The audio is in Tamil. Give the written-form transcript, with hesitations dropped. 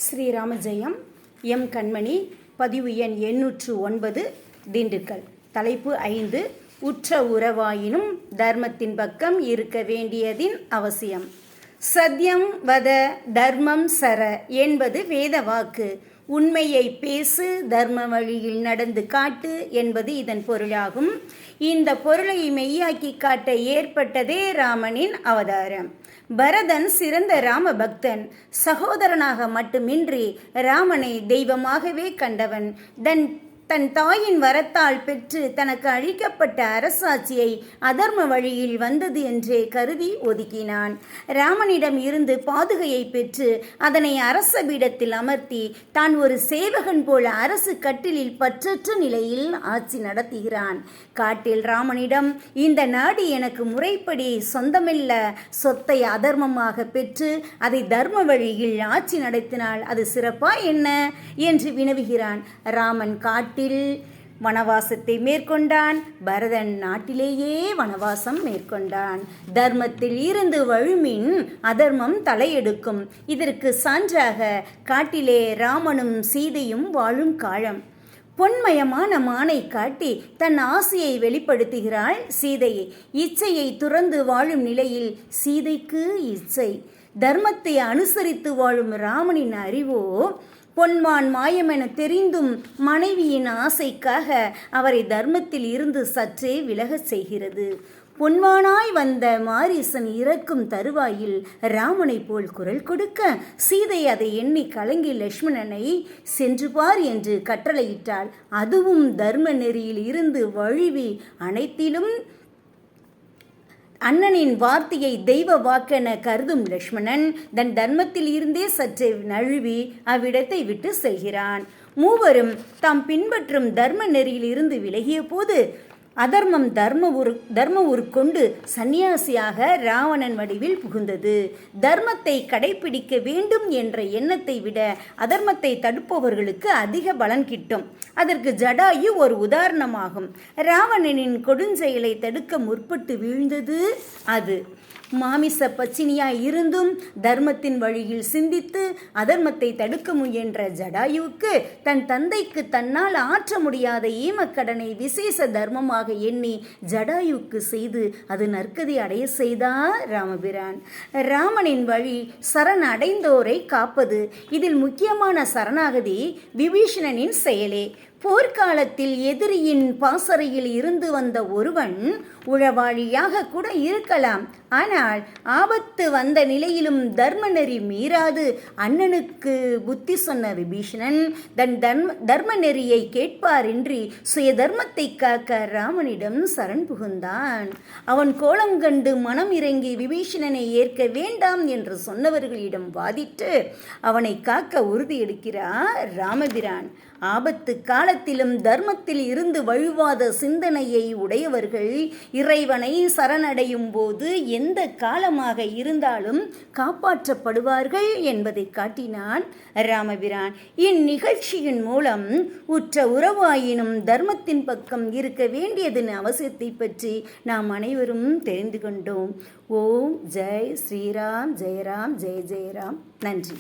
ஸ்ரீராம ஜெயம். எம் கண்மணி. பதிவு எண் 809. திண்டுக்கல். தலைப்பு 5. உற்ற உறவாயினும் தர்மத்தின் பக்கம் இருக்க வேண்டியதின் அவசியம். சத்யம் வத தர்மம் சர என்பது வேத வாக்கு. உண்மையை பேசு, தர்ம வழியில் நடந்து காட்டு என்பது இதன் பொருளாகும். இந்த பொருளை மெய்யாக்கி காட்ட ஏற்பட்டதே ராமனின் அவதாரம். பரதன் சிறந்த ராம பக்தன். சகோதரனாக மட்டுமின்றி ராமனை தெய்வமாகவே கண்டவன். தன் தாயின் வரத்தால் பெற்று தனக்கு அளிக்கப்பட்ட அரசாட்சியை அதர்ம வழியில் வந்தது என்றே கருதி ஒதுக்கினான். ராமனிடம் இருந்து பாதுகையை பெற்று அதனை அரச பீடத்தில் அமர்த்தி தான் ஒரு சேவகன் போல அரசு கட்டிலில் பற்றற்ற நிலையில் ஆட்சி நடத்துகிறான். காட்டில் ராமனிடம் இந்த நாடு எனக்கு முறைப்படி சொந்தமில்ல, சொத்தை அதர்மமாக பெற்று அதை தர்ம வழியில் ஆட்சி நடத்தினால் அது சிறப்பா என்ன என்று வினவுகிறான். ராமன் காட்டில் வனவாசத்தை மேற்கொண்டான். பரதன் நாட்டிலேயே வனவாசம் மேற்கொண்டான். தர்மத்தில் இருந்து வழுமின் அதர்மம் தலையெடுக்கும். இதற்கு சான்றாக காட்டிலே ராமனும் சீதையும் வாழும் காலம். பொன்மயமான மானை காட்டி தன் ஆசையை வெளிப்படுத்துகிறாள் சீதையை. இச்சையை துறந்து வாழும் நிலையில் சீதைக்கு இச்சை. தர்மத்தை அனுசரித்து வாழும் ராமனின் அறிவோ பொன்மான் மாயமென தெரிந்தும் மனைவியின் ஆசைக்காக அவரை தர்மத்தில் இருந்து சற்றே விலகச் செய்கிறது. பொன்மானாய் வந்த மாரீசன் இறக்கும் தருவாயில் ராமனை போல் குரல் கொடுக்க சீதை அதை எண்ணி கலங்கி லட்சுமணனை சென்று பார் என்று கட்டளையிட்டாள். அதுவும் தர்ம நெறியில் இருந்து வழுவி அனைத்திலும் அண்ணனின் வார்த்தையை தெய்வ வாக்கென கருதும் லட்சுமணன் தன் தர்மத்தில் இருந்தே சற்றே நழுவி அவ்விடத்தை விட்டு செல்கிறான். மூவரும் தாம் பின்பற்றும் தர்ம நெறியில் இருந்து விலகிய போது அதர்மம் தர்ம உருக்கொண்டு சந்நியாசியாக ராவணன் வடிவில் புகுந்தது. தர்மத்தை கடைபிடிக்க வேண்டும் என்ற எண்ணத்தை விட அதர்மத்தை தடுப்பவர்களுக்கு அதிக பலன் கிட்டும். அதற்கு ஜடாயு ஒரு உதாரணமாகும். ராவணனின் கொடுஞ்செயலை தடுக்க முற்பட்டு வீழ்ந்தது அது. மாமிச பச்சினியாய் இருந்தும் தர்மத்தின் வழியில் சிந்தித்து அதர்மத்தை தடுக்க முயன்ற ஜடாயுவுக்கு தன் தந்தைக்கு தன்னால் ஆற்ற முடியாத ஈமக்கடனை விசேஷ தர்மமாக எண்ணி ஜடாயுவுக்கு செய்து அது நற்கதி அடைய செய்தார் ராமபிரான். ராமனின் வழி சரண் அடைந்தோரை காப்பது. இதில் முக்கியமான சரணாகதி விபீஷணனின் செயலே. போர்க்காலத்தில் எதிரியின் பாசறையில் இருந்து வந்த ஒருவன் உளவாளியாக கூட இருக்கலாம். ஆனால் ஆபத்து வந்த நிலையிலும் தர்ம நெறி மீறாது அண்ணனுக்கு புத்தி சொன்ன விபீஷணன் தன் தர்ம நெறியை கேட்பாரின்றி சுய தர்மத்தை காக்க ராமனிடம் சரண் புகுந்தான். அவன் கோலம் கண்டு மனம் இறங்கி விபீஷணனை ஏற்க வேண்டாம் என்று சொன்னவர்களிடம் வாதிட்டு அவனை காக்க உறுதி எடுக்கிறார் ராமபிரான். ஆபத்து காலத்திலும் தர்மத்தில் இருந்து வழுவாத சிந்தனையை உடையவர்கள் இறைவனை சரணடையும் போது எந்த காலமாக இருந்தாலும் காப்பாற்றப்படுவார்கள் என்பதை காட்டினான் ராமபிரான். இந்நிகழ்ச்சியின் மூலம் உற்ற உறவாயினும் தர்மத்தின் பக்கம் இருக்க வேண்டியதன் அவசியத்தை பற்றி நாம் அனைவரும் தெரிந்து கொண்டோம். ஓம் ஜெய் ஸ்ரீராம், ஜெயராம், ஜெய ஜெயராம். நன்றி.